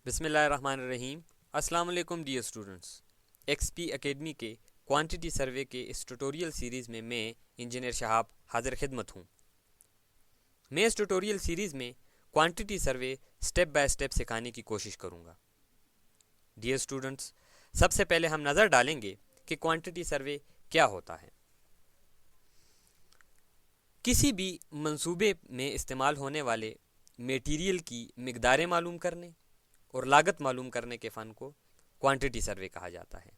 बिस्मिल्लाहिर्रहमानिर्रहीम। अस्सलाम वालेकुम डियर स्टूडेंट्स। एक्सपी एकेडमी के क्वांटिटी सर्वे के इस ट्यूटोरियल सीरीज़ में मैं इंजीनियर शहाब हाजिर खिदमत हूँ। मैं इस ट्यूटोरियल सीरीज़ में quantity survey step by step सिखाने की कोशिश करूँगा। डियर स्टूडेंट्स, सबसे पहले हम नज़र डालेंगे कि क्वांटिटी सर्वे क्या होता है। किसी भी मंसूबे में इस्तेमाल होने वाले मटेरियल की मिकदारें मालूम करने और लागत मालूम करने के फ़न को क्वांटिटी सर्वे कहा जाता है।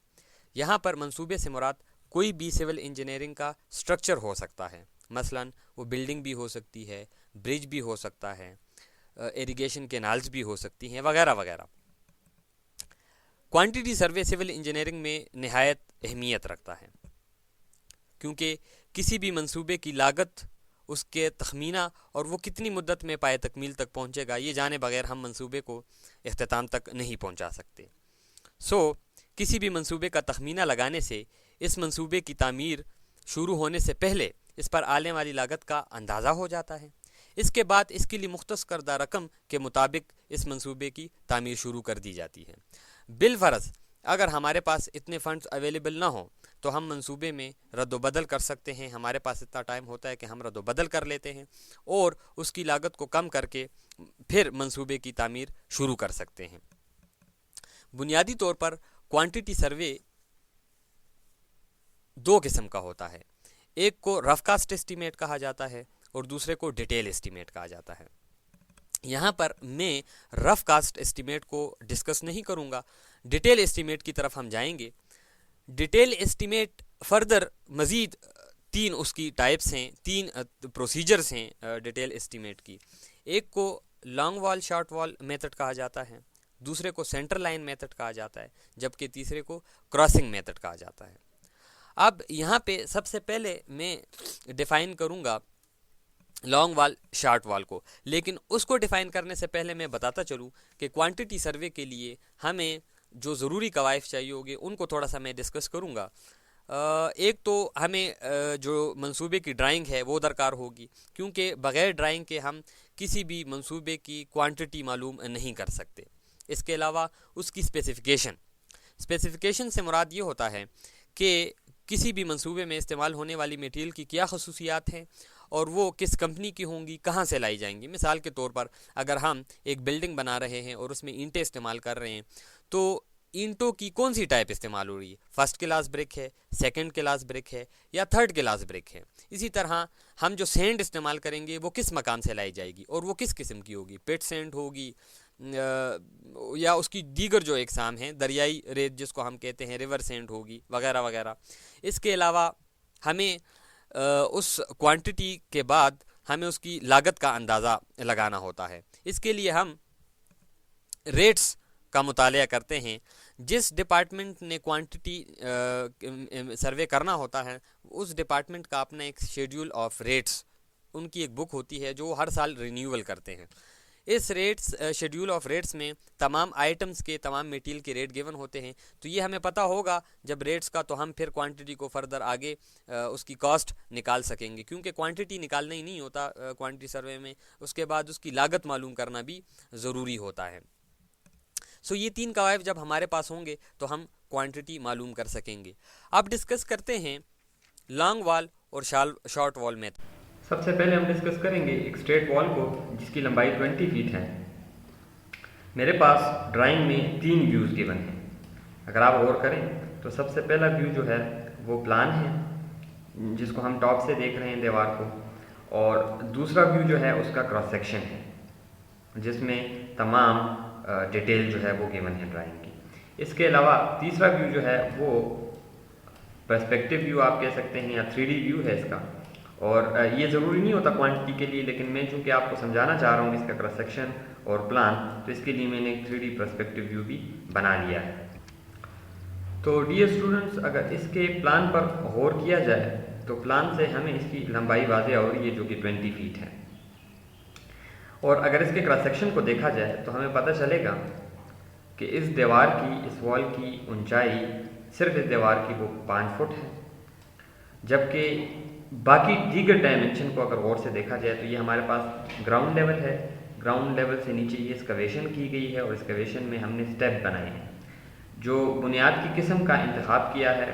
यहाँ पर मंसूबे से मुराद कोई भी सिविल इंजीनियरिंग का स्ट्रक्चर हो सकता है। मसलन वो बिल्डिंग भी हो सकती है, ब्रिज भी हो सकता है, इरिगेशन कैनाल्स भी हो सकती हैं, वगैरह वगैरह। क्वांटिटी सर्वे सिविल इंजीनियरिंग में निहायत अहमियत रखता है, क्योंकि किसी भी मंसूबे की लागत, उसके तखमीना और वो कितनी मुद्दत में पाए तकमील तक पहुँचेगा, ये जाने बगैर हम मंसूबे को इख्तिताम तक नहीं पहुँचा सकते। किसी भी मंसूबे का तखमीना लगाने से इस मंसूबे की तामीर शुरू होने से पहले इस पर आने वाली लागत का अंदाज़ा हो जाता है। इसके बाद इसके लिए मुख्तस करदा रकम के मुताबिक इस मंसूबे की तामीर शुरू कर दी जाती है। बिलफर्ज अगर हमारे पास इतने फ़ंड्स अवेलेबल ना हो तो हम मंसूबे में रद्द-व-बदल कर सकते हैं। हमारे पास इतना टाइम होता है कि हम रद्द-व-बदल कर लेते हैं और उसकी लागत को कम करके फिर मंसूबे की तामीर शुरू कर सकते हैं। बुनियादी तौर पर क्वांटिटी सर्वे दो किस्म का होता है। एक को रफ कास्ट एस्टीमेट कहा जाता है और दूसरे को डिटेल एस्टीमेट कहा जाता है। यहाँ पर मैं रफ कास्ट एस्टीमेट को डिस्कस नहीं करूँगा, डिटेल एस्टीमेट की तरफ हम जाएंगे। डिटेल एस्टीमेट फर्दर मज़ीद तीन उसकी टाइप्स हैं, तीन प्रोसीजर्स हैं डिटेल एस्टीमेट की। एक को long wall short wall method कहा जाता है, दूसरे को सेंटर लाइन मेथड कहा जाता है, जबकि तीसरे को क्रॉसिंग मेथड कहा जाता है। अब यहाँ पे सबसे पहले मैं डिफ़ाइन करूँगा लॉन्ग वॉल शॉर्ट वॉल को, लेकिन उसको डिफ़ाइन करने से पहले मैं बताता चलूँ कि क्वांटिटी सर्वे के लिए हमें जो ज़रूरी कवायद चाहिए होगी उनको थोड़ा सा मैं डिस्कस करूँगा। एक तो हमें जो मंसूबे की ड्राइंग है वो दरकार होगी, क्योंकि बग़ैर ड्राइंग के हम किसी भी मंसूबे की क्वांटिटी मालूम नहीं कर सकते। इसके अलावा उसकी स्पेसिफ़िकेशन से मुराद ये होता है कि किसी भी मंसूबे में इस्तेमाल होने वाली मटेरियल की क्या खसूसियात हैं और वो किस कंपनी की होंगी, कहाँ से लाई जाएंगी। मिसाल के तौर पर अगर हम एक बिल्डिंग बना रहे हैं और उसमें ईंटें इस्तेमाल कर रहे हैं तो ईंटों की कौन सी टाइप इस्तेमाल हो रही है, फर्स्ट क्लास ब्रिक है, सेकंड क्लास ब्रिक है या थर्ड क्लास ब्रिक है। इसी तरह हम जो सेंड इस्तेमाल करेंगे वो किस मकाम से लाई जाएगी और वो किस किस्म की होगी, पिट सेंड होगी या उसकी दीगर जो इकसाम हैं, दरियाई रेत जिसको हम कहते हैं, रिवर सेंड होगी, वगैरह वगैरह। इसके अलावा हमें उस क्वांटिटी के बाद हमें उसकी लागत का अंदाज़ा लगाना होता है। इसके लिए हम रेट्स का मुतालिया करते हैं। जिस डिपार्टमेंट ने क्वांटिटी सर्वे करना होता है उस डिपार्टमेंट का अपना एक शेड्यूल ऑफ रेट्स, उनकी एक बुक होती है जो हर साल रिन्यूअल करते हैं। इस शेड्यूल ऑफ रेट्स में तमाम आइटम्स के, तमाम मटेरियल के रेट गिवन होते हैं। तो ये हमें पता होगा जब रेट्स का, तो हम फिर क्वांटिटी को फर्दर आगे उसकी कॉस्ट निकाल सकेंगे, क्योंकि क्वांटिटी निकालना ही नहीं होता क्वांटिटी सर्वे में, उसके बाद उसकी लागत मालूम करना भी ज़रूरी होता है। ये तीन कवायद जब हमारे पास होंगे तो हम क्वांटिटी मालूम कर सकेंगे। अब डिस्कस करते हैं लॉन्ग वॉल और शॉर्ट वॉल मेथड। सबसे पहले हम डिस्कस करेंगे एक स्ट्रेट वॉल को जिसकी लंबाई 20 फीट है। मेरे पास ड्राइंग में तीन व्यूज़ गिवन हैं। अगर आप गौर करें तो सबसे पहला व्यू जो है वो प्लान है, जिसको हम टॉप से देख रहे हैं दीवार को, और दूसरा व्यू जो है उसका क्रॉस सेक्शन है, जिसमें तमाम डिटेल जो है वो गिवन है ड्राइंग की। इसके अलावा तीसरा व्यू जो है वो पर्सपेक्टिव व्यू आप कह सकते हैं या 3D व्यू है इसका, और ये ज़रूरी नहीं होता क्वांटिटी के लिए, लेकिन मैं चूँकि आपको समझाना चाह रहा हूँ इसका क्रॉस सेक्शन और प्लान, तो इसके लिए मैंने एक 3D पर्सपेक्टिव व्यू भी बना लिया है। तो डियर स्टूडेंट्स, अगर इसके प्लान पर गौर किया जाए तो प्लान से हमें इसकी लंबाई वाज़ेह हो रही है जो कि 20 फीट है, और अगर इसके क्रॉस सेक्शन को देखा जाए तो हमें पता चलेगा कि इस दीवार की, इस वॉल की ऊंचाई सिर्फ इस दीवार की वो 5 फुट है, जबकि बाकी दीगर डायमेंशन को अगर गौर से देखा जाए तो ये हमारे पास ग्राउंड लेवल है। ग्राउंड लेवल से नीचे ये एक्सकवेशन की गई है और एक्सकवेशन में हमने स्टेप बनाए हैं। जो बुनियाद की किस्म का इंतखाब किया है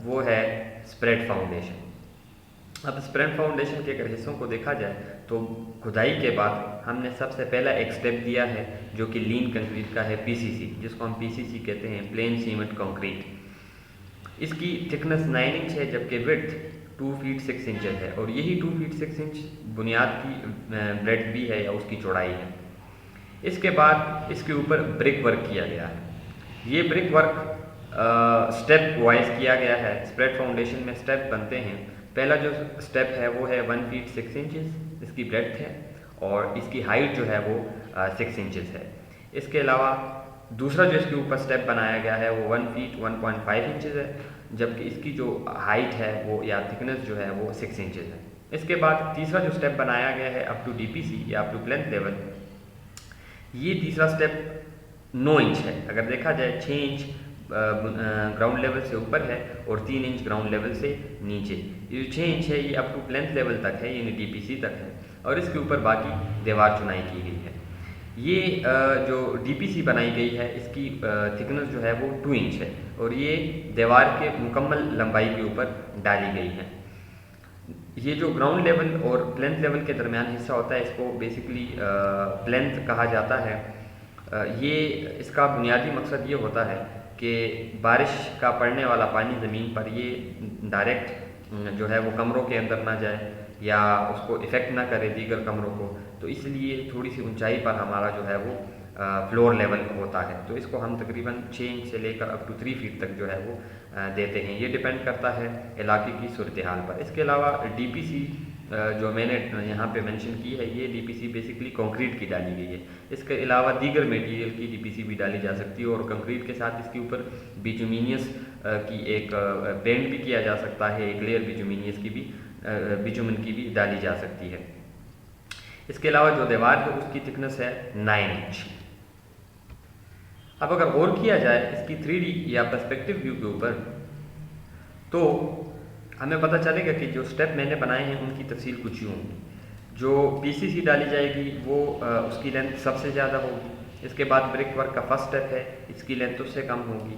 वो है स्प्रेड फाउंडेशन। अब स्प्रेड फाउंडेशन के अगर हिस्सों को देखा जाए तो खुदाई के बाद हमने सबसे पहला एक स्टेप दिया है जो कि लीन कंक्रीट का है, पीसीसी, जिसको हम पीसीसी कहते हैं, प्लेन सीमेंट कंक्रीट। इसकी थिकनेस 9 इंच है जबकि विड्थ 2 फीट 6 इंचेस है और यही 2 फीट 6 इंच बुनियाद की ब्रेड्थ भी है या उसकी चौड़ाई है। इसके बाद इसके ऊपर ब्रिक वर्क किया गया है। ये ब्रिक वर्क स्टेप वाइज किया गया है। स्प्रेड फाउंडेशन में स्टेप बनते हैं। पहला जो स्टेप है वो है 1 फीट 6 इंचेस इसकी ब्रेड्थ है और इसकी हाइट जो है वो 6 इंचेस है। इसके अलावा दूसरा जो इसके ऊपर स्टेप बनाया गया है वो 1 फीट 1.5 इंचेस है जबकि इसकी जो हाइट है वो या थिकनेस जो है वो 6 इंचेस है। इसके बाद तीसरा जो स्टेप बनाया गया है अप टू डीपीसी या अप टू प्लेंथ लेवल, ये तीसरा स्टेप 9 इंच है। अगर देखा जाए 6 इंच ग्राउंड लेवल से ऊपर है और 3 इंच ग्राउंड लेवल से नीचे। ये जो 6 इंच है ये अप टू प्लेंथ लेवल तक है, यानी डीपीसी तक है और इसके ऊपर बाकी दीवार चुनाई की गई है। ये जो डीपीसी बनाई गई है इसकी थिकनेस जो है वो 2 इंच है और ये दीवार के मुकम्मल लंबाई के ऊपर डाली गई है। ये जो ग्राउंड लेवल और प्लेंथ लेवल के दरमियान हिस्सा होता है इसको बेसिकली प्लेंथ कहा जाता है। ये इसका बुनियादी मकसद ये होता है कि बारिश का पड़ने वाला पानी ज़मीन पर ये डायरेक्ट जो है वो कमरों के अंदर ना जाए या उसको इफ़ेक्ट ना करे दीगर कमरों को, तो इसलिए थोड़ी सी ऊंचाई पर हमारा जो है वो फ्लोर लेवल होता है। तो इसको हम तकरीबन 6 इंच से लेकर अप टू 3 फीट तक जो है वो देते हैं। ये डिपेंड करता है इलाके की सूरत हाल पर। इसके अलावा डीपीसी जो मैंने यहाँ पे मेंशन की है ये डीपीसी बेसिकली कंक्रीट की डाली गई है। इसके अलावा दीगर मटेरियल की डीपीसी भी डाली जा सकती है और कंक्रीट के साथ इसके ऊपर बिटुमिनियस की एक पेंट भी किया जा सकता है, एक लेयर बिटुमिनियस की भी बिटुमिन की भी डाली जा सकती है। इसके अलावा जो दीवार है उसकी थिकनेस है 9 इंच। अब अगर गौर किया जाए इसकी 3D या पर्सपेक्टिव व्यू के ऊपर तो हमें पता चलेगा कि जो स्टेप मैंने बनाए हैं उनकी तफसील कुछ यूँ होगी। जो पीसीसी डाली जाएगी वो उसकी लेंथ सबसे ज़्यादा होगी। इसके बाद ब्रिक वर्क का फर्स्ट स्टेप है, इसकी लेंथ उससे कम होगी।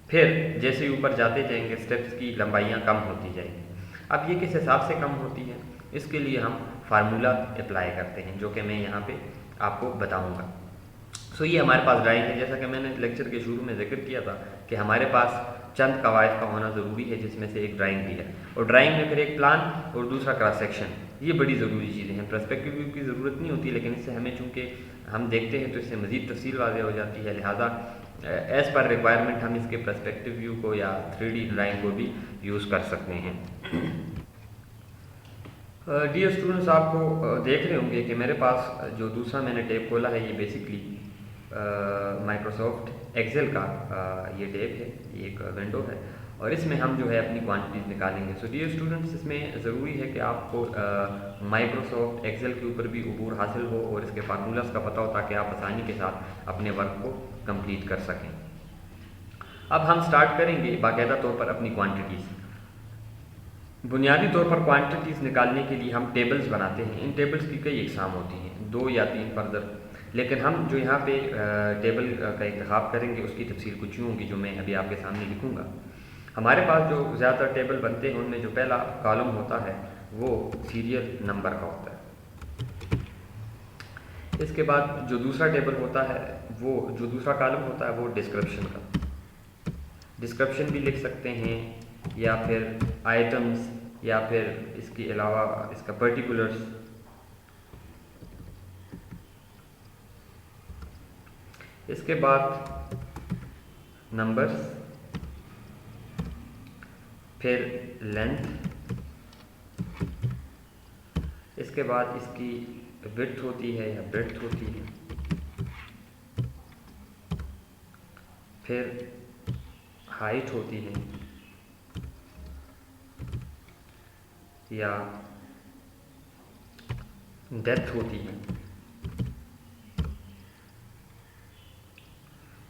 फिर जैसे ही ऊपर जाते जाएंगे स्टेप्स की लंबाइयाँ कम होती जाएंगी। अब ये किस हिसाब से कम होती है इसके लिए हम फार्मूला अप्लाई करते हैं जो कि मैं यहाँ पे आपको बताऊँगा। सो ये हमारे पास ड्राइंग है। जैसा कि मैंने लेक्चर के शुरू में जिक्र किया था कि हमारे पास चंद कवायद का होना ज़रूरी है जिसमें से एक ड्राइंग भी है और ड्राइंग में फिर एक प्लान और दूसरा क्रॉस सेक्शन, ये बड़ी ज़रूरी चीज़ें हैं। पर्सपेक्टिव व्यू की ज़रूरत नहीं होती लेकिन इससे हमें चूँकि हम देखते हैं तो इससे मज़ीद तफसील वाज़ेह हो जाती है, लिहाजा एज़ पर रिक्वायरमेंट हम इसके पर्सपेक्टिव व्यू को या 3D ड्राइंग को भी यूज़ कर सकते हैं। डियर स्टूडेंट्स, आपको देख रहे होंगे कि मेरे पास जो दूसरा मैंने टैब खोला है ये बेसिकली माइक्रोसॉफ्ट एक्सेल का ये टैब है, ये एक विंडो है और इसमें हम जो है अपनी क्वांटिटीज़ निकालेंगे। सो डियर स्टूडेंट्स, इसमें ज़रूरी है कि आपको माइक्रोसॉफ्ट एक्सेल के ऊपर भी उबूर हासिल हो और इसके फार्मूलाज का पता हो ताकि आप आसानी के साथ अपने वर्क को कंप्लीट कर सकें। अब हम स्टार्ट करेंगे बाकायदा तौर पर अपनी क्वांटिटीज़। बुनियादी तौर पर क्वांटिटीज़ निकालने के लिए हम टेबल्स बनाते हैं। इन टेबल्स की कई इकसाम होती हैं, 2 या 3 फर्दर, लेकिन हम जो यहाँ पे टेबल का इंतखाब करेंगे उसकी तफसील कुछ यूँ होगी जो मैं अभी आपके सामने लिखूँगा। हमारे पास जो ज़्यादातर टेबल बनते हैं उनमें जो पहला कॉलम होता है वो सीरियल नंबर का होता है। इसके बाद जो दूसरा टेबल होता है वो जो दूसरा कॉलम होता है वो डिस्क्रिप्शन का, डिस्क्रिप्शन भी लिख सकते हैं या फिर आइटम्स या फिर इसके अलावा इसका पर्टिकुलर्स। इसके बाद नंबर्स, फिर लेंथ, इसके बाद इसकी विड्थ होती है या ब्रेड्थ होती है, फिर हाइट होती है या डेप्थ होती है।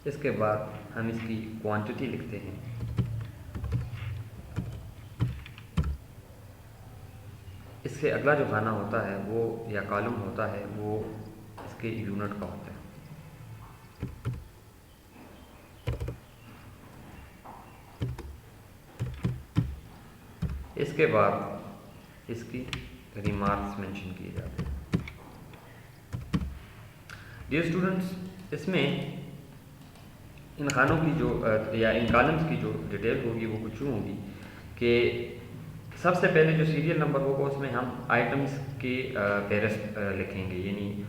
इसके बाद हम इसकी क्वांटिटी लिखते हैं। इससे अगला जो खाना होता है वो या कॉलम होता है वो इसके यूनिट का होता है। इसके बाद इसकी रिमार्क्स मेंशन किए जाते हैं। डियर स्टूडेंट्स, इसमें इन खानों की जो या इन कॉलम्स की जो डिटेल होगी वो कुछ यूँ होगी कि सबसे पहले जो सीरियल नंबर होगा उसमें हम आइटम्स की फहरिस्त लिखेंगे, यानी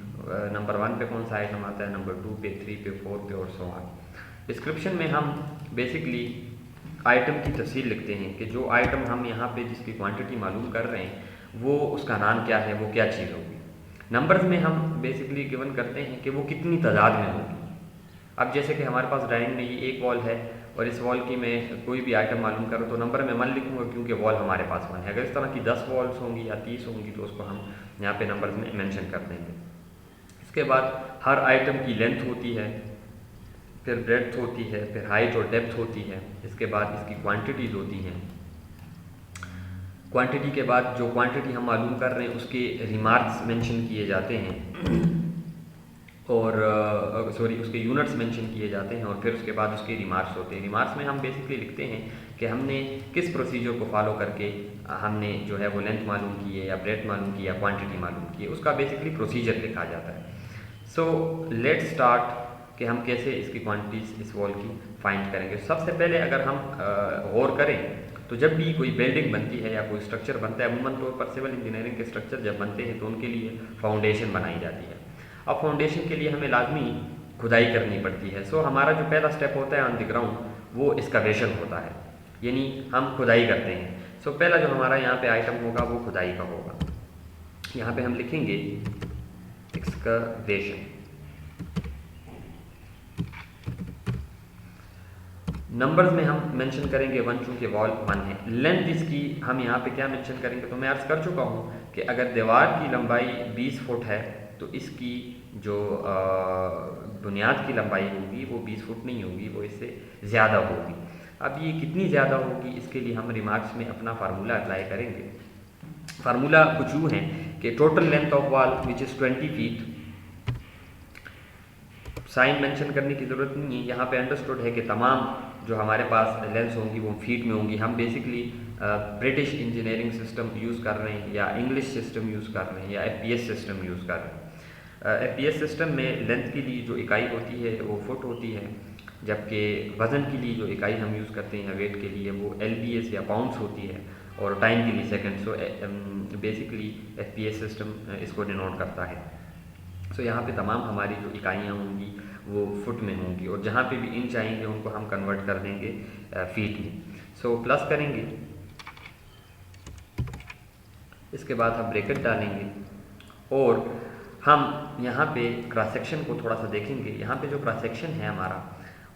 नंबर 1 पे कौन सा आइटम आता है, नंबर 2 पे, 3 पे, 4 पे और सो ऑन। डिस्क्रिप्शन में हम बेसिकली आइटम की तफसील लिखते हैं कि जो आइटम हम यहाँ पे जिसकी क्वांटिटी मालूम कर रहे हैं वो उसका नाम क्या है, वो क्या चीज़ होगी। नंबर्स में हम बेसिकली गिवन करते हैं कि वो कितनी तादाद में होगी। अब जैसे कि हमारे पास ड्राइंग में ये एक वॉल है और इस वॉल की मैं कोई भी आइटम मालूम करूँ तो नंबर में 1 लिखूँगा क्योंकि वॉल हमारे पास 1 है। अगर इस तरह की 10 वॉल्स होंगी या 30 होंगी तो उसको हम यहाँ पे नंबर्स में मेंशन कर देंगे। इसके बाद हर आइटम की लेंथ होती है, फिर ब्रेड्थ होती है, फिर हाइट और डेप्थ होती है। इसके बाद इसकी क्वांटिटीज़ होती हैं। क्वांटिटी के बाद जो क्वांटिटी हम मालूम कर रहे हैं उसके रिमार्क्स मेंशन किए जाते हैं और उसके यूनिट्स मेंशन किए जाते हैं और फिर उसके बाद उसके रिमार्क्स होते हैं। रिमार्क्स में हम बेसिकली लिखते हैं कि हमने किस प्रोसीजर को फॉलो करके हमने जो है वो लेंथ मालूम की है या ब्रेड्थ मालूम की या क्वांटिटी मालूम की है, उसका बेसिकली प्रोसीजर लिखा जाता है। सो लेट्स स्टार्ट कि हम कैसे इसकी क्वांटिटीज इस वॉल की फाइंड करेंगे। सबसे पहले अगर हम गौर करें तो जब भी कोई बिल्डिंग बनती है या कोई स्ट्रक्चर बनता है, अमूमन तौर पर सिविल इंजीनियरिंग के स्ट्रक्चर जब बनते हैं तो उनके लिए फाउंडेशन बनाई जाती है। अब फाउंडेशन के लिए हमें लाजमी खुदाई करनी पड़ती है। सो हमारा जो पहला स्टेप होता है ऑन द ग्राउंड वो एक्सकवेशन होता है, यानी हम खुदाई करते हैं। सो पहला जो हमारा यहाँ पे आइटम होगा वो खुदाई का होगा। यहाँ पे हम लिखेंगे एक्सकवेशन। नंबर्स में हम मेंशन करेंगे 1 चूँकि वॉल 1 है। लेंथ इसकी हम यहाँ पे क्या मेंशन करेंगे, तो मैं अर्ज़ कर चुका हूँ कि अगर दीवार की लंबाई 20 फुट है तो इसकी जो बुनियाद की लंबाई होगी वो 20 फुट नहीं होगी, वो इससे ज़्यादा होगी। अब ये कितनी ज़्यादा होगी इसके लिए हम रिमार्क्स में अपना फार्मूला अप्लाई करेंगे। फार्मूला कुछ यूँ है कि total length of wall which is 20 feet, sign mention करने की ज़रूरत नहीं है, यहाँ पे अंडरस्टूड है कि तमाम जो हमारे पास लेंस होंगी वो फीट में होंगी। हम basically British engineering system use कर रहे हैं या इंग्लिश सिस्टम यूज़ कर रहे हैं या FPS सिस्टम यूज़ कर रहे हैं। FPS सिस्टम में लेंथ के लिए जो इकाई होती है वो फुट होती है, जबकि वज़न के लिए जो इकाई हम यूज़ करते हैं वेट के लिए वो LBS या पाउंड्स होती है और टाइम के लिए second. So basically FPS system इसको डिनोट करता है। सो यहाँ पे तमाम हमारी जो इकाइयाँ होंगी वो फुट में होंगी और जहाँ पे भी इंच आएंगे उनको हम कन्वर्ट कर देंगे फीट में। सो प्लस करेंगे, इसके बाद हम ब्रैकेट डालेंगे और हम यहाँ पे क्रॉस सेक्शन को थोड़ा सा देखेंगे। यहाँ पे जो क्रॉस सेक्शन है हमारा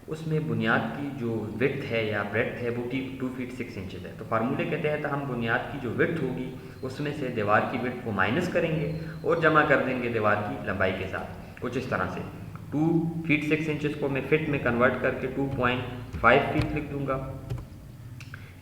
उसमें बुनियाद की जो विड्थ है या ब्रेड्थ है वो 2 फीट 6 इंचेस है। तो फार्मूले के तहत हम बुनियाद की जो विड्थ होगी उसमें से दीवार की विड्थ को माइनस करेंगे और जमा कर देंगे दीवार की लंबाई के साथ। कुछ इस तरह से 2 फीट 6 इंचेस को मैं फिट में कन्वर्ट करके 2.5 फीट लिख दूंगा।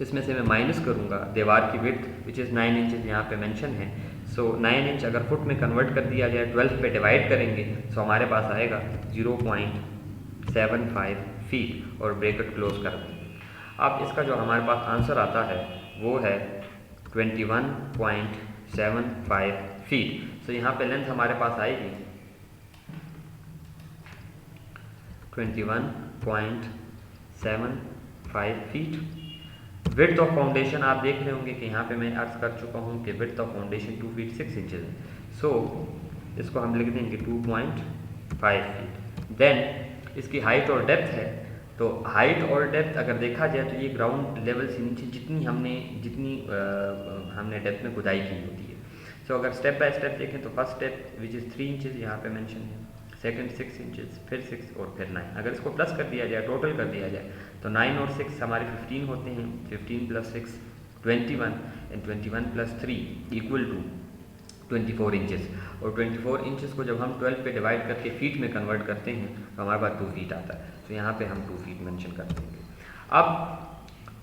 इसमें से मैं माइनस करूंगा दीवार की विड्थ विच इज़ 9 इंचेस यहाँ पे मेंशन है। सो 9 इंच अगर फुट में कन्वर्ट कर दिया जाए 12 पे डिवाइड करेंगे तो हमारे पास आएगा 0.75 फीट और ब्रैकेट क्लोज कर देंगे। अब इसका जो हमारे पास आंसर आता है वो है 21.75 फीट। सो यहाँ पे लेंथ हमारे पास आएगी 21.75 फीट। विड्थ ऑफ फाउंडेशन आप देख रहे होंगे कि यहाँ पे मैं अर्ज कर चुका हूँ कि width of foundation 2 feet 6 inches है। सो इसको हम लिख देंगे 2.5 फीट। देन इसकी हाइट और डेप्थ है, तो हाइट और डेप्थ अगर देखा जाए तो ये ग्राउंड लेवल से नीचे जितनी हमने डेप्थ में खुदाई की होती है। सो अगर स्टेप बाय स्टेप देखें तो first step which is 3 inches यहाँ पे मेंशन है, सेकंड 6 इंचेस, फिर 6 और फिर 9। अगर इसको प्लस कर दिया जाए, टोटल कर दिया जाए तो 9 और 6 हमारे 15 होते हैं, 15 + 6 21 एंड 21 + 3 इक्वल टू 24 इंचेस। और 24 इंचेस को जब हम 12 पे डिवाइड करके फीट में कन्वर्ट करते हैं तो हमारे पास 2 फीट आता है। तो यहाँ पे हम 2 फीट मेंशन कर देंगे। अब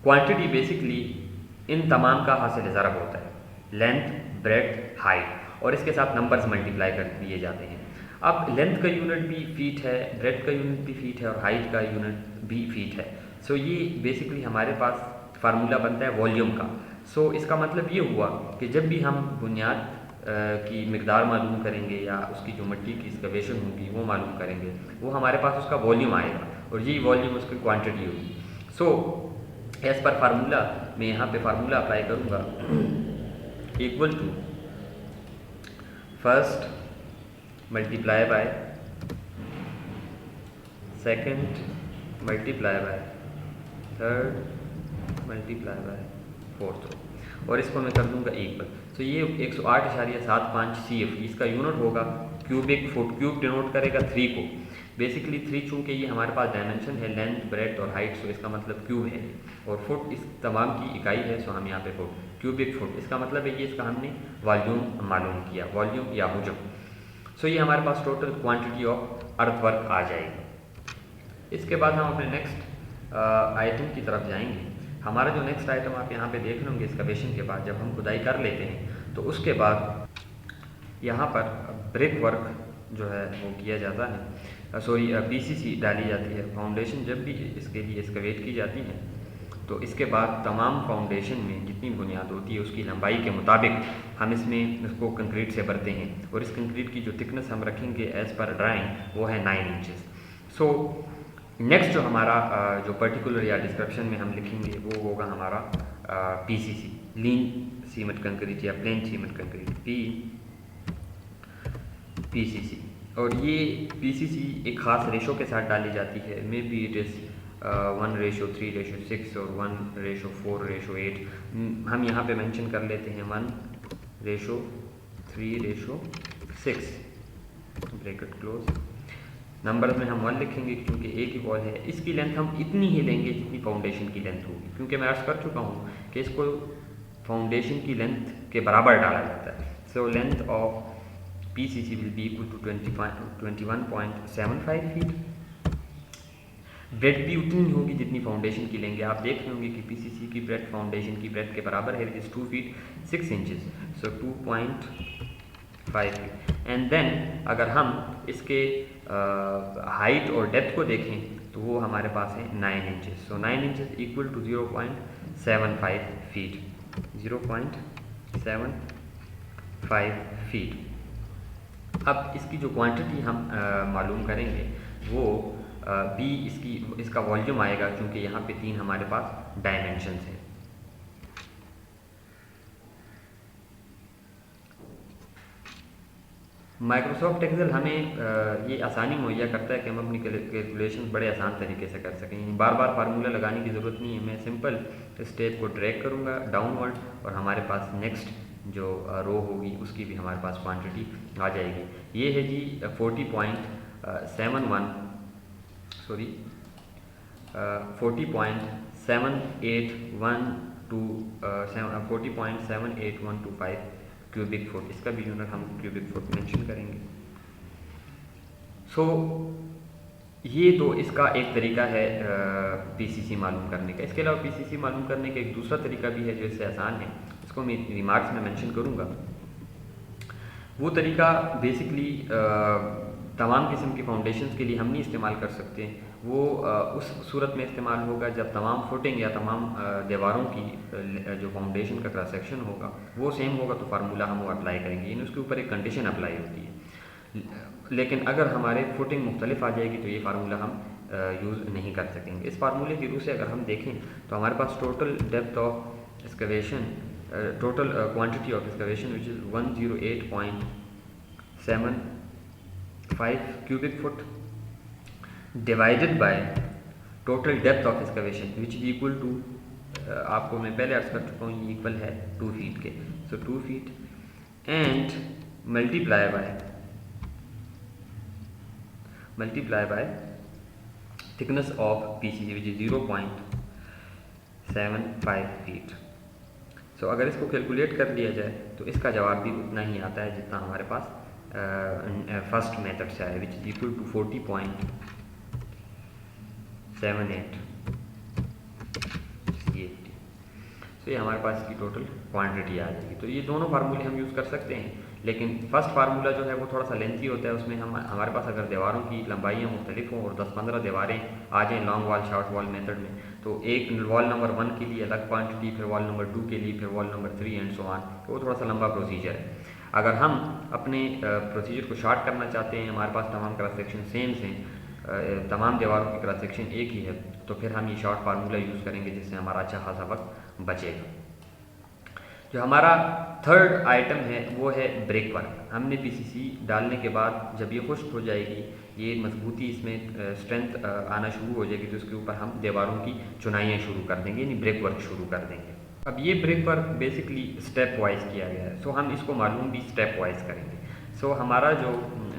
क्वांटिटी बेसिकली इन तमाम का हासिल ज़रब होता है, लेंथ, ब्रेड्थ, हाइट, और इसके साथ नंबर्स मल्टीप्लाई कर दिए जाते हैं। अब लेंथ का यूनिट भी फीट है, ब्रेथ का यूनिट भी फीट है और हाइट का यूनिट भी फीट है। सो ये बेसिकली हमारे पास फार्मूला बनता है वॉल्यूम का। सो इसका मतलब ये हुआ कि जब भी हम बुनियाद की मिकदार मालूम करेंगे या उसकी जो मिट्टी की एक्सकवेशन होगी वो मालूम करेंगे, वो हमारे पास उसका वॉल्यूम आएगा और यही वॉल्यूम उसकी क्वांटिटी होगी। सो एज पर फार्मूला मैं यहाँ पे फार्मूला अप्लाई करूँगा, equal to first multiply by second multiply by third multiply by fourth, और इसको मैं कर दूंगा इक्वल। तो ये 108.75 CF इसका यूनिट होगा क्यूबिक फुट। क्यूब डिनोट करेगा 3 को, बेसिकली 3 चूँकि ये हमारे पास डायमेंशन है लेंथ ब्रेथ और हाइट, सो इसका मतलब क्यूब है, और फुट इस तमाम की इकाई है, सो हम यहाँ पे फुट क्यूबिक फुट, इसका मतलब है कि इसका हमने वॉल्यूम मालूम किया, वॉल्यूम या हुजम। सो ये हमारे पास टोटल क्वांटिटी ऑफ अर्थवर्क आ जाएगी। इसके बाद हम अपने नेक्स्ट आइटम की तरफ जाएंगे। हमारा जो नेक्स्ट आइटम आप यहाँ पे देख रहे होंगे एक्सकवेशन के बाद जब हम खुदाई कर लेते हैं तो उसके बाद यहाँ पर ब्रिक वर्क जो है वो किया जाता है, सॉरी PCC डाली जाती है। फाउंडेशन जब भी इसके लिए एक्सकवेट की जाती है तो इसके बाद तमाम फाउंडेशन में जितनी बुनियाद होती है उसकी लंबाई के मुताबिक हम इसमें इसको कंक्रीट से भरते हैं, और इस कंक्रीट की जो थिकनेस हम रखेंगे एज़ पर ड्राइंग वो है 9 इंचेस। सो नेक्स्ट जो हमारा जो पर्टिकुलर या डिस्क्रिप्शन में हम लिखेंगे वो होगा हमारा PCC, लीन सीमेंट कंक्रीट या प्लेन सीमेंट कंक्रीट, PCC। और ये PCC एक ख़ास रेशो के साथ डाली जाती है, मे बी इट इज़ 1:3:6 और 1:4:8। हम यहाँ पे मेंशन कर लेते हैं 1:3:6 ब्रैकेट क्लोज। नंबर में हम 1 लिखेंगे क्योंकि एक ही वॉल है। इसकी लेंथ हम इतनी ही लेंगे जितनी फाउंडेशन की लेंथ होगी, क्योंकि मैं अर्ज कर चुका हूँ कि इसको फाउंडेशन की लेंथ के बराबर डाला जाता है। So length of PCC will be equal to 21.75 feet. Breadth भी उतनी होगी जितनी फाउंडेशन की लेंगे। आप देख रहे होंगे कि PCC की ब्रेथ फाउंडेशन की ब्रेथ के बराबर है, is 2 feet 6 inches, so 2.5 feet. And then अगर हम इसके हाइट और डेप्थ को देखें तो वो हमारे पास है 9 inches. So 9 inches equal to 0.75 feet, 0.75 feet. अब इसकी जो क्वांटिटी हम मालूम करेंगे वो भी इसका वॉल्यूम आएगा, क्योंकि यहाँ पे 3 हमारे पास डायमेंशंस हैं। माइक्रोसॉफ्ट एक्सेल हमें ये आसानी मुहैया करता है कि हम अपनी कैलकुलेशन बड़े आसान तरीके से कर सकें। बार बार फार्मूला लगाने की ज़रूरत नहीं है। मैं सिंपल स्टेप को ड्रैग करूँगा डाउनवर्ड और हमारे पास नेक्स्ट जो रो होगी उसकी भी हमारे पास क्वांटिटी आ जाएगी। ये है जी 40.71 सॉरी 40.7812 क्यूबिक फुट, इसका भी यूनिट हम क्यूबिक फुट मेंशन करेंगे। सो ये तो इसका एक तरीका है PCC मालूम करने का। इसके अलावा PCC मालूम करने का एक दूसरा तरीका भी है जो इससे आसान है, इसको मैं रिमार्क्स में मेंशन करूँगा। वो तरीका बेसिकली तमाम किस्म की फाउंडेशंस के लिए हम नहीं इस्तेमाल कर सकते। वो उस सूरत में इस्तेमाल होगा जब तमाम फुटिंग या तमाम दीवारों की जो फाउंडेशन का क्रॉस सेक्शन होगा वो सेम होगा, तो फार्मूला हम वो अप्लाई करेंगे, यानी उसके ऊपर एक कंडीशन अप्लाई होती है। लेकिन अगर हमारे फुटिंग मुख्तलिफ आ जाएगी तो ये फार्मूला हम यूज़ नहीं कर सकेंगे। इस फार्मूले की रूह से अगर हम देखें तो हमारे पास total depth of excavation, total quantity of excavation which is 108.75 cubic foot divided by total depth of excavation which is equal to, आपको मैं पहले अर्ज कर चुका हूँ, ये इक्वल है 2 फीट के। So 2 feet and multiply by thickness of PCC which is 0.75 feet. So अगर इसको कैलकुलेट कर लिया जाए तो इसका जवाब भी उतना ही आता है जितना हमारे पास फर्स्ट मेथड से आया, which is equal to 40.78 CFT। तो ये हमारे पास इसकी टोटल क्वांटिटी आ जाएगी। तो ये दोनों फार्मूले हम यूज़ कर सकते हैं, लेकिन फर्स्ट फार्मूला जो है वो थोड़ा सा लेंथी होता है, उसमें हमारे पास अगर दीवारों की लंबाइयाँ मुख्तलिफ हों और 10-15 दीवारें आ जाएँ long wall short wall method में, तो एक वॉल नंबर 1 के लिए अलग क्वांटिटी, फिर वॉल नंबर 2 के लिए, फिर wall number 3 and so on, तो वो थोड़ा सा लंबा प्रोसीजर है। अगर हम अपने प्रोसीजर को शार्ट करना चाहते हैं, हमारे पास तमाम क्रॉस सेक्शन सेम हैं, तमाम दीवारों की क्रॉस सेक्शन एक ही है, तो फिर हम ये शॉर्ट फार्मूला यूज़ करेंगे जिससे हमारा अच्छा खासा वक्त बचेगा। जो हमारा थर्ड आइटम है वो है ब्रेक वर्क। हमने पीसीसी डालने के बाद जब ये खुश्क हो जाएगी, ये मजबूती इसमें स्ट्रेंथ आना शुरू हो जाएगी, तो उसके ऊपर हम दीवारों की चुनाइयाँ शुरू कर देंगे, यानी ब्रेक वर्क शुरू कर देंगे। अब ये brick work basically step wise किया गया है, सो हम इसको मालूम भी स्टेप वाइज करेंगे। सो हमारा जो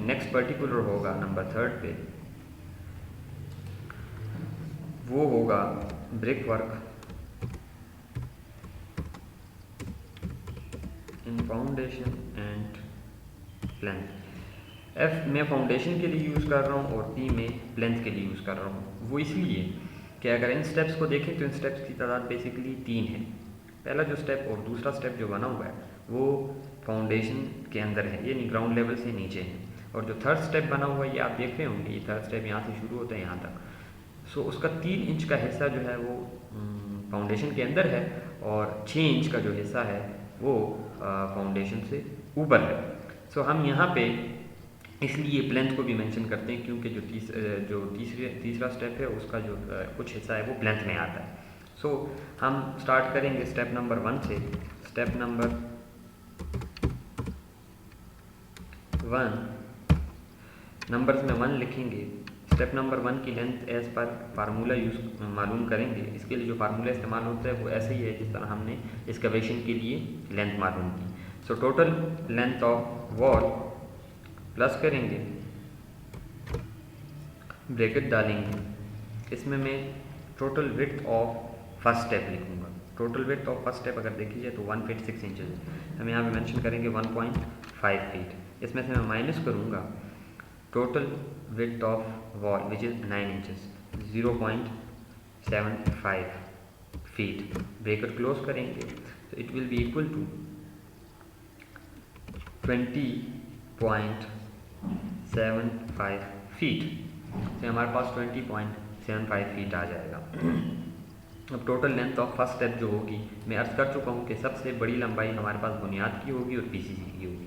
नेक्स्ट पर्टिकुलर होगा नंबर 3 पे, वो होगा brick work in foundation and plinth. एफ मैं फाउंडेशन के लिए यूज़ कर रहा हूँ और पी में प्लेंथ के लिए यूज़ कर रहा हूँ। वो इसलिए कि अगर इन स्टेप्स को देखें तो इन स्टेप्स की तादाद बेसिकली 3 है। पहला जो स्टेप और दूसरा स्टेप जो बना हुआ है वो फाउंडेशन के अंदर है, यानी ग्राउंड लेवल से नीचे है, और जो थर्ड स्टेप बना हुआ है ये आप देख रहे होंगे, ये थर्ड स्टेप यहाँ से शुरू होता है यहाँ तक। सो उसका 3 इंच का हिस्सा जो है वो फाउंडेशन के अंदर है और 6 इंच का जो हिस्सा है वो फाउंडेशन से ऊपर है। सो हम यहाँ पे इसलिए प्लेंथ को भी मेंशन करते हैं क्योंकि जो तीसरा स्टेप है उसका जो कुछ हिस्सा है वो प्लेंथ में आता है। सो हम स्टार्ट करेंगे स्टेप नंबर 1 से। स्टेप नंबर 1 नंबर्स में 1 लिखेंगे। स्टेप नंबर 1 की लेंथ एज पर फार्मूला यूज़ मालूम करेंगे। इसके लिए जो फार्मूला इस्तेमाल होता है वो ऐसे ही है जिस तरह हमने एक्सकवेशन के लिए लेंथ मालूम की। So total length of wall plus करेंगे, ब्रैकेट डालेंगे, इसमें मैं total width of first step लिखूंगा। Total width of first step अगर देखी जाए तो 1 फीट 6 इंचज़ है, हम यहाँ पे मेंशन करेंगे 1.5 फीट। इसमें से मैं माइनस करूँगा total width of wall which is 9 inches, 0.75 feet. Bracket close करेंगे तो it will be equal to 20.75 feet. तो हमारे पास 20.75 फीट आ जाएगा। अब total length of first step जो होगी, मैं अर्ज कर चुका हूँ कि सबसे बड़ी लंबाई हमारे पास बुनियाद की होगी और पीसीसी की होगी।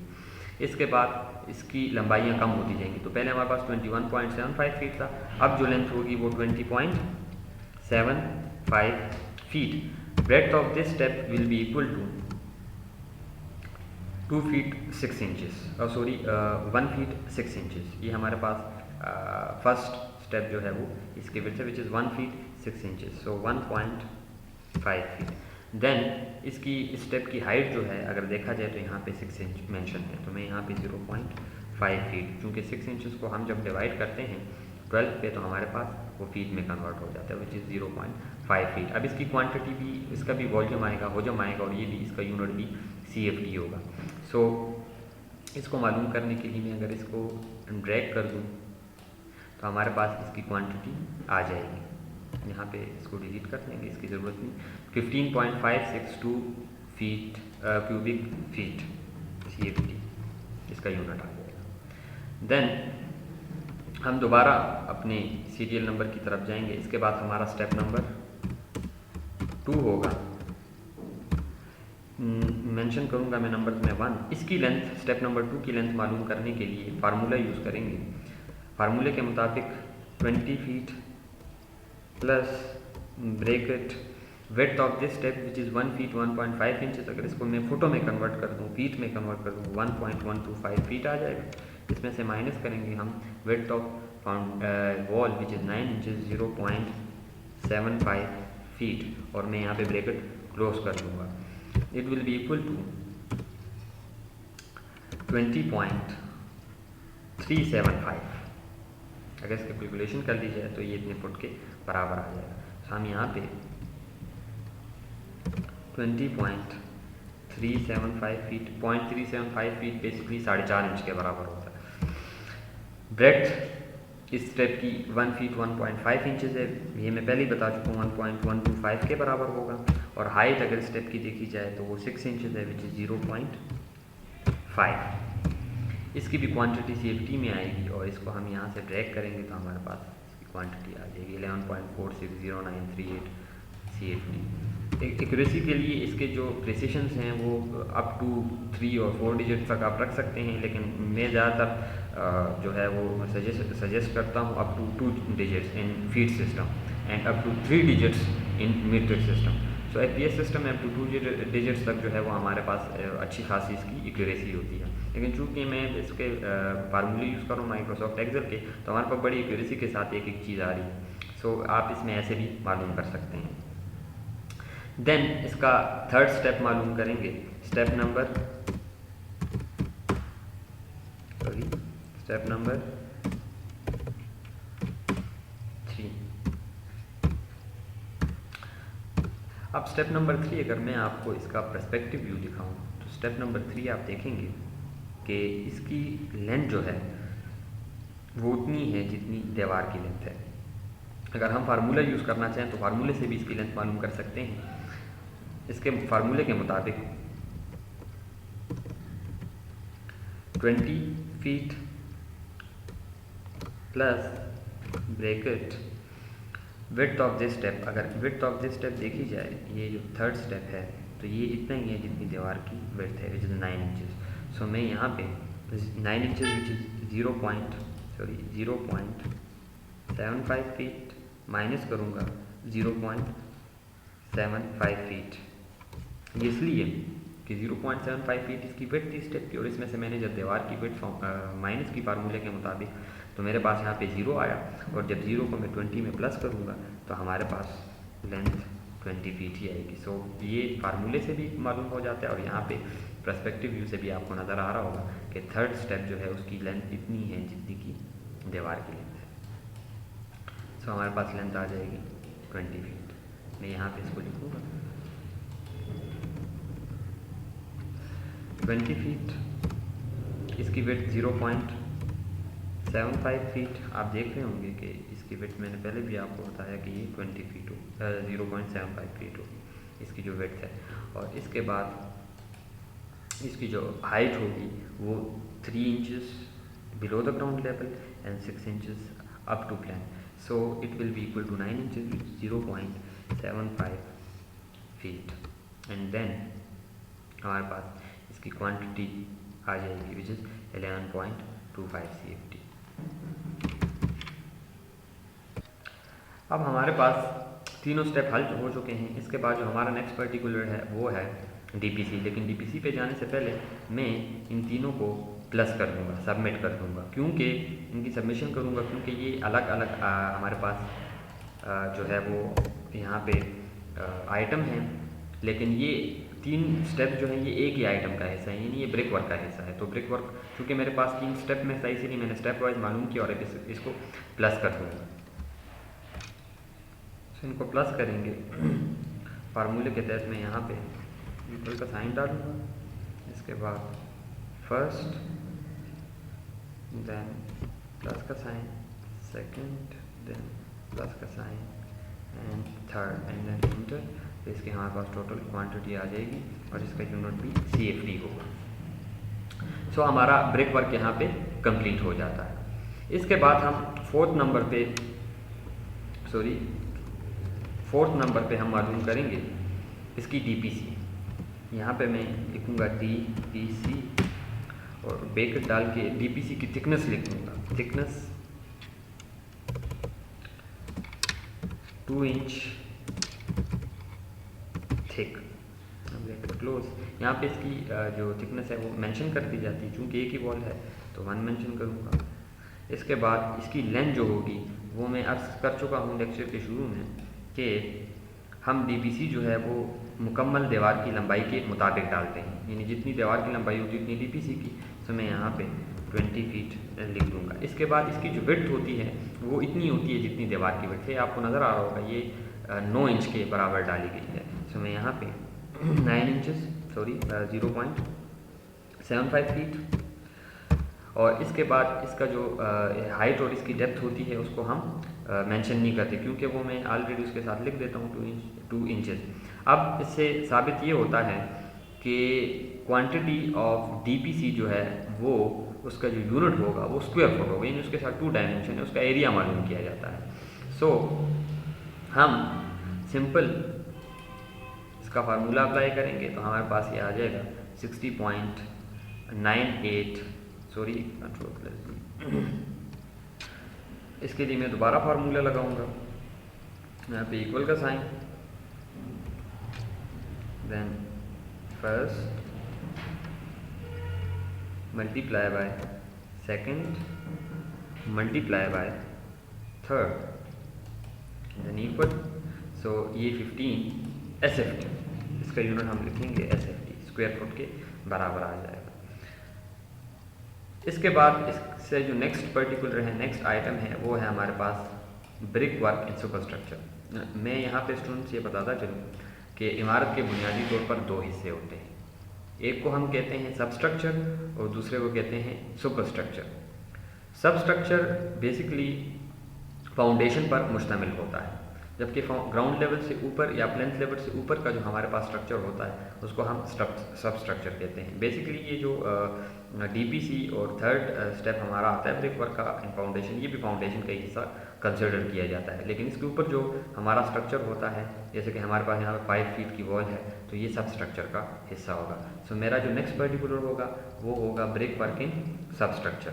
इसके बाद इसकी लंबाइयाँ कम होती जाएंगी। तो पहले हमारे पास 21.75 फीट था, अब जो लेंथ होगी वो 20.75 feet. Breadth of this step will be equal to 2 feet 6 inches, sorry 1 feet 6 inches. ये हमारे पास फर्स्ट स्टेप जो है वो इसके विड्थ है which is 1 feet 6 inches, so 1.5 feet. Then इसकी स्टेप की हाइट जो है अगर देखा जाए तो यहाँ पे 6 इंच मेंशन है, तो मैं यहाँ पे 0.5 फीट, क्योंकि 6 इंचज़ को हम जब डिवाइड करते हैं 12 पे तो हमारे पास वो फीट में कन्वर्ट हो जाता है विच इज़ 0.5 फीट। अब इसकी क्वांटिटी भी, इसका भी वॉल्यूम आएगा, होजम आएगा, और ये भी इसका यूनिट भी CFT होगा। सो इसको मालूम करने के लिए मैं अगर इसको ड्रैग कर दूँ तो हमारे पास इसकी क्वांटिटी आ जाएगी। यहाँ पे इसको डिलीट कर देंगे, इसकी ज़रूरत नहीं। 15.562 फीट क्यूबिक फीट CFT इसका यूनिट आ जाएगा। देन हम दोबारा अपने सीरियल नंबर की तरफ जाएंगे। इसके बाद हमारा स्टेप नंबर 2 होगा, मेंशन करूँगा मैं नंबर में 1। इसकी लेंथ, स्टेप नंबर 2 की लेंथ मालूम करने के लिए फार्मूला यूज़ करेंगे। फार्मूले के मुताबिक 20 feet plus bracket width of this step which is 1 feet 1.5 inches. अगर इसको मैं फुटों में कन्वर्ट कर दूँ, फीट में कन्वर्ट कर दूँ, 1.125 फीट आ जाएगा। इसमें से माइनस करेंगे हम width of wall which is 9 inches, 0.75 feet, और मैं यहाँ पे ब्रैकेट क्लोज कर दूँगा। It will be equal to 20.375। अगर इसकी कैलकुलेशन कर ली जाए तो ये इतने फुट के बराबर आ जाएगा। तो हम यहाँ पे 20.375 फीट, 0.375 फीट बेसिकली 4.5 इंच के बराबर होता है। ब्रेड्थ इस स्टेप की 1 फीट 1.5 इंचज़ है, ये मैं पहले ही बता चुका हूँ, 1.125 के बराबर होगा। और हाइट अगर स्टेप की देखी जाए तो वो 6 इंचज़ है विच इज़ 0.5। इसकी भी क्वांटिटी CFT में आएगी और इसको हम यहाँ से ड्रैग करेंगे तो हमारे पास इसकी क्वांटिटी आ जाएगी 11.460938 CFT। एक्यूरेसी के लिए इसके जो प्रिसिशंस हैं वो अप टू 3 और 4 डिजिट तक आप रख सकते हैं, लेकिन मैं ज़्यादातर जो है वो सजेस्ट करता हूँ up to 2 digits in feet system and up to 3 digits in metric system. So FPS system में अप टू 2 डिजिट्स तक जो है वो हमारे पास अच्छी खासी इसकी एक्यूरेसी होती है। लेकिन चूंकि मैं इसके फार्मूले यूज़ करूँ माइक्रोसॉफ्ट एक्सेल के, तो हमारे पास बड़ी एक्यूरेसी के साथ एक एक चीज़ आ रही है। सो आप इसमें ऐसे भी मालूम कर सकते हैं। देन इसका थर्ड स्टेप मालूम करेंगे, स्टेप नंबर 3। अब स्टेप नंबर 3 अगर मैं आपको इसका पर्सपेक्टिव व्यू दिखाऊं तो स्टेप नंबर 3 आप देखेंगे कि इसकी लेंथ जो है वो उतनी है जितनी दीवार की लेंथ है। अगर हम फार्मूला यूज़ करना चाहें तो फार्मूले से भी इसकी लेंथ मालूम कर सकते हैं। इसके फार्मूले के मुताबिक 20 feet plus bracket width of this step. अगर विड्थ ऑफ दिस स्टेप देखी जाए, ये जो थर्ड स्टेप है तो ये इतना ही है जितनी दीवार की विड्थ है, विच इज़ 9 इंचेस। सो मैं यहाँ पे 9 inches which is 0.75 feet minus करूँगा 0.75 फीट। ये इसलिए कि 0.75 फीट इसकी विड्थ थी स्टेप की, और इसमें से मैंने जब दीवार की विड्थ माइनस की फार्मूले के मुताबिक तो मेरे पास यहाँ पे 0 आया, और जब 0 को मैं 20 में प्लस करूँगा तो हमारे पास लेंथ 20 फीट ही आएगी। सो ये फार्मूले से भी मालूम हो जाता है, और यहाँ पे पर्सपेक्टिव व्यू से भी आपको नज़र आ रहा होगा कि थर्ड स्टेप जो है उसकी लेंथ इतनी है जितनी की दीवार की लेंथ है। सो हमारे पास लेंथ आ जाएगी 20 फीट। मैं यहाँ पे इसको लिखूँगा 20 फीट, इसकी विड्थ 0.75 फीट। आप देख रहे होंगे कि इसकी विड्थ मैंने पहले भी आपको बताया कि ये 20 फीट हो 0.75 फीट हो इसकी जो विड्थ है। और इसके बाद इसकी जो हाइट होगी वो 3 inches below the ground level and 6 inches up to plain. So it will be equal to 9 inches which 0.75 feet. And then हमारे पास इसकी क्वांटिटी आ जाएगी विच इज़ 11.25 CFT। अब हमारे पास तीनों स्टेप हल हो चुके हैं। इसके बाद जो हमारा नेक्स्ट पर्टिकुलर है वो है DPC। लेकिन DPC पे जाने से पहले मैं इन तीनों को प्लस कर दूंगा, सबमिट कर दूंगा। क्योंकि इनकी सबमिशन करूंगा क्योंकि ये अलग अलग हमारे पास जो है वो यहाँ पे आइटम हैं, लेकिन ये 3 स्टेप जो है ये एक ही आइटम का हिस्सा है, यानी ये ब्रिक वर्क का हिस्सा है। तो ब्रिक वर्क चूँकि मेरे पास 3 स्टेप में था, इसीलिए मैंने स्टेप वाइज मालूम किया और इसको प्लस कर दूँगा। तो इनको प्लस करेंगे फार्मूले के तहत मैं यहाँ पे इक्वल का साइन डालूँगा, इसके बाद फर्स्ट, देन प्लस का साइन, सेकंड, देन प्लस का sign and third, and then enter. तो इसके हमारे पास टोटल क्वांटिटी आ जाएगी और इसका यूनिट भी CFT होगा। सो हमारा ब्रिक वर्क यहाँ पे कंप्लीट हो जाता है। इसके बाद हम फोर्थ नंबर पे हम मालूम करेंगे इसकी DPC। यहाँ पे मैं लिखूँगा DPC और ब्रैकेट डाल के DPC की थिकनेस लिखूँगा, thickness 2 inch thick, bracket close. यहाँ पे इसकी जो थिकनेस है वो मेंशन कर दी जाती है, चूँकि एक ही वॉल है तो 1 मेंशन करूँगा। इसके बाद इसकी लेंथ जो होगी वो मैं अर्ज कर चुका हूँ लेक्चर के शुरू में कि हम DPC जो है वो मुकम्मल दीवार की लंबाई के मुताबिक डालते हैं, यानी जितनी दीवार की लंबाई होती है उतनी DPC की। तो मैं यहाँ पे 20 फीट लिख दूँगा। इसके बाद इसकी जो विड्थ होती है वो इतनी होती है जितनी दीवार की विड्थ है। आपको नज़र आ रहा होगा ये 9 इंच के बराबर डाली गई है। तो मैं यहाँ पे 0.75 फीट, और इसके बाद इसका जो हाइट और इसकी डेप्थ होती है उसको हम मेंशन नहीं करते, क्योंकि वो मैं ऑलरेडी उसके साथ लिख देता हूँ 2 इंचेस। अब इससे साबित ये होता है कि क्वांटिटी ऑफ DPC जो है वो उसका जो यूनिट होगा वो स्क्वायर फुट होगा, यानी उसके साथ 2 डायमेंशन है, उसका एरिया मालूम किया जाता है। सो हम सिंपल इसका फार्मूला अप्लाई करेंगे तो हमारे पास ये आ जाएगा 60.98, सॉरी कंट्रोल प्लस। इसके लिए मैं दोबारा फार्मूला लगाऊंगा, यहाँ पे इक्वल का sign, then first multiply by second multiply by third, then equal. So ये 15 SFT, इसका यूनिट हम लिखेंगे SFT, स्क्वायर फुट के बराबर आ जाएगा। इसके बाद इससे जो नेक्स्ट पर्टिकुलर है, नेक्स्ट आइटम है, वो है हमारे पास ब्रिक वर्क इन सुपरस्ट्रक्चर। मैं यहाँ पे स्टूडेंट्स ये बताता चलूँ कि इमारत के बुनियादी तौर पर 2 हिस्से होते हैं, एक को हम कहते हैं सबस्ट्रक्चर और दूसरे को कहते हैं सुपरस्ट्रक्चर। सबस्ट्रक्चर बेसिकली फाउंडेशन पर मुश्तमिल होता है, जबकि ग्राउंड लेवल से ऊपर या प्लेंथ लेवल से ऊपर का जो हमारे पास स्ट्रक्चर होता है उसको हम सबस्ट्रक्चर कहते हैं। बेसिकली ये जो DPC और थर्ड स्टेप हमारा आता है ब्रिक वर्क का इन फाउंडेशन, ये भी फाउंडेशन का एक हिस्सा कंसिडर किया जाता है, लेकिन इसके ऊपर जो हमारा स्ट्रक्चर होता है, जैसे कि हमारे पास यहाँ पर 5 फीट की वॉल है, तो ये सब स्ट्रक्चर का हिस्सा होगा। सो मेरा जो नेक्स्ट पर्टिकुलर होगा वो होगा brick work in substructure,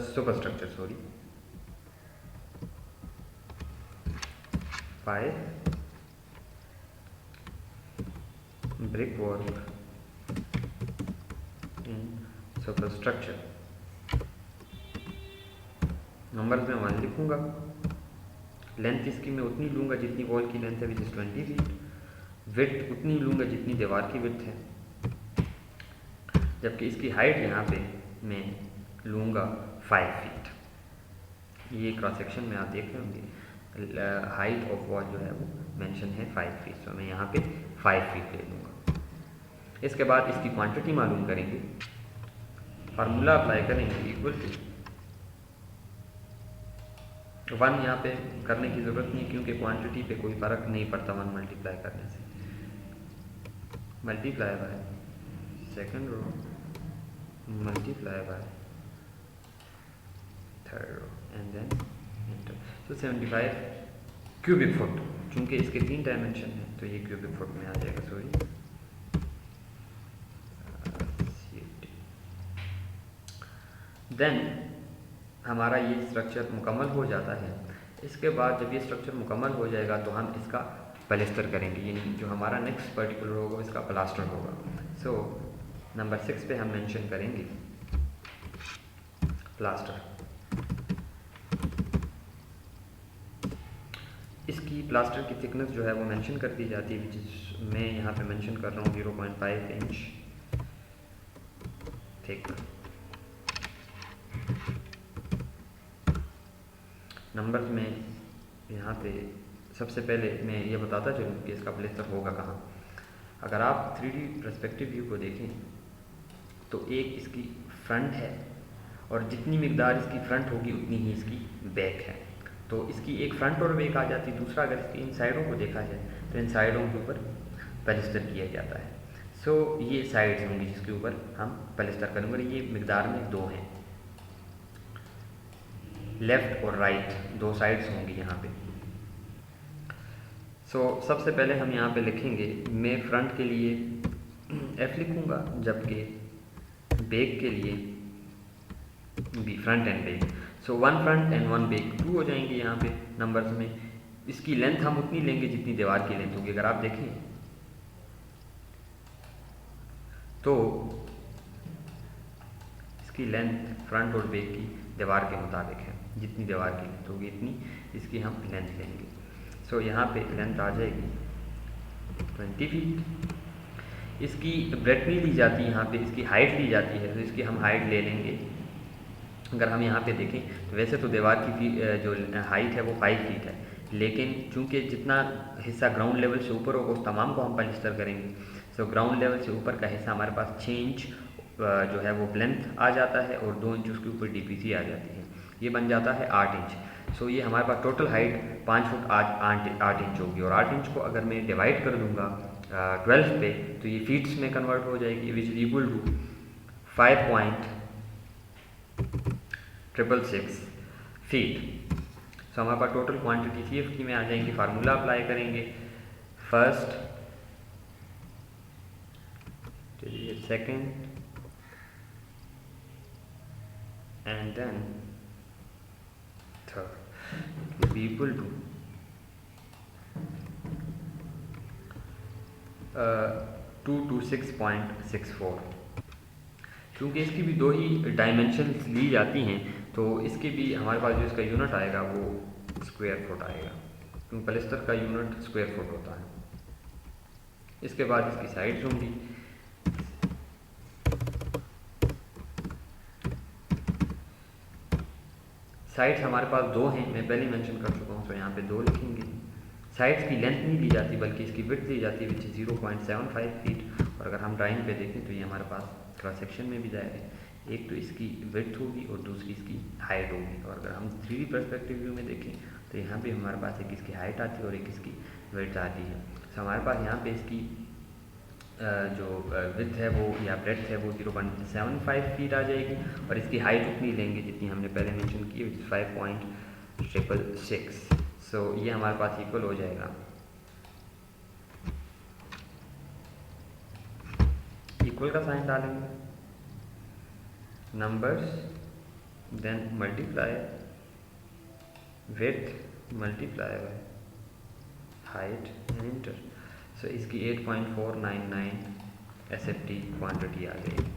superstructure, sorry 5 brick work in superstructure। Numbers में 1 लिखूंगा, लेंथ इसकी मैं उतनी लूँगा जितनी वॉल की लेंथ है, विच इज़ 20 फीट, विड्थ उतनी लूँगा जितनी दीवार की विड्थ है, जबकि इसकी हाइट यहाँ पे मैं लूँगा 5 फीट। ये क्रॉस सेक्शन में आप देख रहे होंगे, हाइट ऑफ वॉल जो है वो मेंशन है 5 फीट, तो मैं यहाँ पे 5 फीट ले लूँगा। इसके बाद इसकी क्वांटिटी मालूम करेंगे, फार्मूला अप्लाई करेंगे, इक्वल टू 1 यहाँ पे करने की ज़रूरत नहीं क्योंकि क्वांटिटी पे कोई फ़र्क नहीं पड़ता 1 मल्टीप्लाई करने से, multiply by second row multiply by third row and then enter. तो 75 क्यूबिक फुट, चूँकि इसके 3 डायमेंशन है तो ये क्यूबिक फुट में आ जाएगा, सॉरी। देन हमारा ये स्ट्रक्चर मुकम्मल हो जाता है। इसके बाद जब ये स्ट्रक्चर मुकम्मल हो जाएगा तो हम इसका प्लास्टर करेंगे, यानी जो हमारा नेक्स्ट पर्टिकुलर होगा इसका प्लास्टर होगा। सो नंबर 6 पे हम मेंशन करेंगे प्लास्टर। इसकी प्लास्टर की थिकनेस जो है वो मेंशन कर दी जाती है, विच मैं यहाँ पे मेंशन कर रहा हूँ 0.5 इंच थिक। नंबर्स में यहाँ पे सबसे पहले मैं ये बताता चलूँ कि इसका प्लेस्टर होगा कहाँ। अगर आप 3D पर्सपेक्टिव व्यू को देखें तो एक इसकी फ्रंट है और जितनी मिकदार इसकी फ्रंट होगी उतनी ही इसकी बैक है, तो इसकी एक फ्रंट और बैक आ जाती है। दूसरा अगर इसकी इन साइडों को देखा जाए तो इन साइडों के ऊपर प्लास्टर किया जाता है। सो ये साइड्स होंगी जिसके ऊपर हम प्लास्टर करेंगे, और ये मिकदार में 2 हैं, लेफ़्ट और राइट 2 साइड्स होंगी यहाँ पे। सो सबसे पहले हम यहाँ पे लिखेंगे, मैं फ्रंट के लिए F लिखूँगा, जबकि बैक के लिए B, फ्रंट एंड बैक। सो 1 फ्रंट एंड 1 बैक 2 हो जाएंगे यहाँ पे नंबर्स में। इसकी लेंथ हम उतनी लेंगे जितनी दीवार की लेंथ होगी। अगर आप देखें तो इसकी लेंथ फ्रंट और बैक की दीवार के मुताबिक है, जितनी दीवार की लेंथ होगी इतनी इसकी हम लेंथ लेंगे। सो यहाँ पे लेंथ आ जाएगी 20 फीट। इसकी ब्रेड्थ नहीं ली जाती, यहाँ पे इसकी हाइट ली जाती है, तो इसकी हम हाइट ले लेंगे। अगर हम यहाँ पे देखें तो वैसे तो दीवार की जो हाइट है वो 5 फीट है, लेकिन चूंकि जितना हिस्सा ग्राउंड लेवल से ऊपर होगा उस तमाम को हम प्लास्टर करेंगे। सो ग्राउंड लेवल से ऊपर का हिस्सा हमारे पास 6 इंच जो है वो प्लेंथ आ जाता है और 2 इंच उसके ऊपर DPC आ जाती है, ये बन जाता है 8 इंच। सो ये हमारे पास टोटल हाइट 5 फुट 8 इंच होगी, और 8 इंच को अगर मैं डिवाइड कर दूंगा 12 पे, तो ये फीट्स में कन्वर्ट हो जाएगी, which is equal to 5.666 feet. So हमारे पास टोटल क्वांटिटी CFT में आ जाएंगी। फार्मूला अप्लाई करेंगे, first, second and then third, equal to 226.64। क्योंकि इसकी भी दो ही डायमेंशंस ली जाती हैं, तो इसके भी हमारे पास जो इसका यूनिट आएगा वो स्क्वायर फुट आएगा, क्योंकि पलस्तर का यूनिट स्क्वायर फुट होता है। इसके बाद इसकी साइड्स होंगी, साइड्स हमारे पास दो हैं, मैं पहले मेंशन कर चुका हूँ, तो यहाँ पे 2 लिखेंगे। साइड्स की लेंथ नहीं ली जाती बल्कि इसकी विड्थ दी जाती है, विच इज 0.75 फीट। और अगर हम ड्राइंग पे देखें तो ये हमारे पास क्रॉस सेक्शन में भी जाएगा, एक तो इसकी विड्थ होगी और दूसरी इसकी हाइट होगी। और अगर हम 3D पर्सपेक्टिव व्यू में देखें तो यहाँ पे हमारे पास एक इसकी हाइट आती है और एक इसकी विड्थ आती है। तो हमारे पास यहाँ पे इसकी जो विड्थ है वो या ब्रेड्थ है वो 0.75 फीट आ जाएगी, और इसकी हाइट उतनी लेंगे जितनी हमने पहले मेंशन की, विच इज 5.666। सो ये हमारे पास इक्वल हो जाएगा, इक्वल का साइन डालेंगे, numbers, then multiply width multiply by height and enter. So इसकी 8.499 SFT क्वांटिटी आ जाएगी।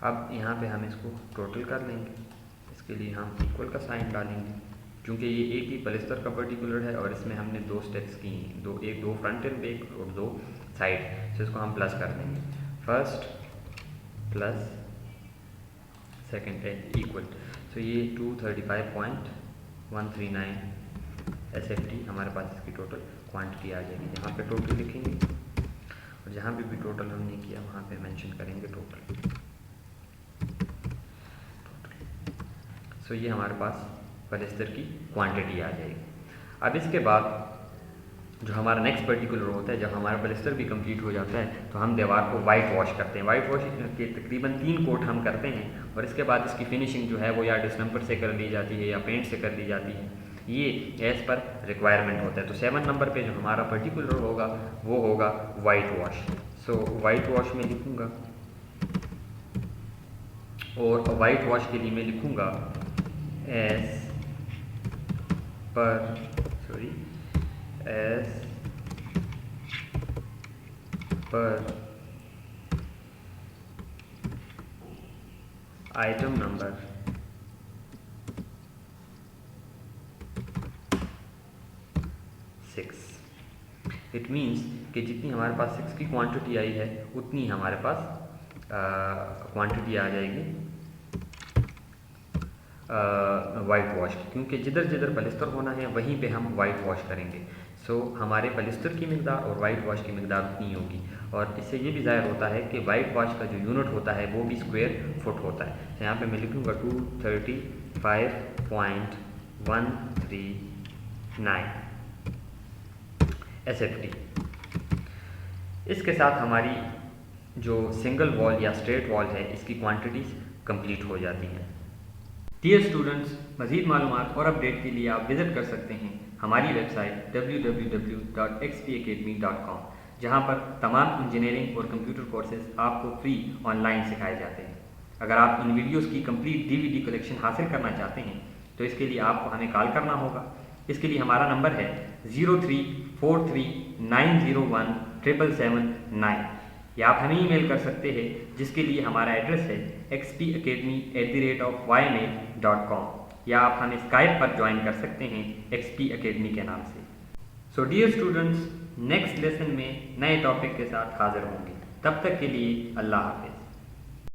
अब यहाँ पे हम इसको टोटल कर लेंगे, इसके लिए हम इक्वल का साइन डालेंगे, क्योंकि ये एक ही पलस्तर का पर्टिकुलर है और इसमें हमने 2 स्टेप्स की हैं, दो फ्रंट एंड बैक और 2 साइड। तो इसको हम प्लस कर देंगे, first plus second equal. So ये 235.139 SFT हमारे पास इसकी टोटल क्वांटिटी आ जाएगी। यहाँ पे टोटल लिखेंगे और जहाँ पे भी टोटल हमने किया वहाँ पे मेंशन करेंगे टोटल। सो ये हमारे पास पलस्तर की क्वांटिटी आ जाएगी। अब इसके बाद जो हमारा नेक्स्ट पर्टिकुलर होता है, जब हमारा पलस्तर भी कंप्लीट हो जाता है तो हम दीवार को वाइट वॉश करते हैं। वाइट वॉश के तकरीबन 3 कोट हम करते हैं, और इसके बाद इसकी फिनिशिंग जो है वो या डिस्टेम्पर से कर ली जाती है या पेंट से कर ली जाती है, ये एज़ पर रिक्वायरमेंट होता है। तो 7 नंबर पे जो हमारा पर्टिकुलर होगा वो होगा white wash. So white wash में लिखूँगा, और वाइट वॉश के लिए मैं लिखूँगा as per item number 6। It means कि जितनी हमारे पास 6 की क्वांटिटी आई है उतनी हमारे पास क्वांटिटी आ जाएगी वाइट वॉश की, क्योंकि जिधर जिधर पलस्तर होना है वहीं पे हम वाइट वॉश करेंगे। सो हमारे पलस्तर की मिकदार और वाइट वॉश की मिकदार उतनी होगी, और इससे ये भी ज़ाहिर होता है कि वाइट वॉश का जो यूनिट होता है वो भी स्क्वायर फुट होता है। तो यहाँ पे मैं लिखूँगा 235.139 SFT। इसके साथ हमारी जो सिंगल वॉल या स्ट्रेट वॉल है इसकी क्वांटिटीज़ कंप्लीट हो जाती हैं। डियर स्टूडेंट्स, मज़ीद मालूमात और अपडेट के लिए आप विज़िट कर सकते हैं हमारी वेबसाइट www.xpacademy.com, जहां पर तमाम इंजीनियरिंग और कंप्यूटर कोर्सेज आपको फ्री ऑनलाइन सिखाए जाते हैं। अगर आप इन वीडियोस की कंप्लीट DVD कलेक्शन हासिल करना चाहते हैं तो इसके लिए आपको हमें कॉल करना होगा। इसके लिए हमारा नंबर है 0343901779, या आप हमें ईमेल कर सकते हैं जिसके लिए हमारा एड्रेस है xpacademy@ymail.com, या आप हमें स्काइप पर ज्वाइन कर सकते हैं XP Academy के नाम से। So dear students, next lesson में नए टॉपिक के साथ हाजिर होंगे। तब तक के लिए अल्लाह हाफिज़।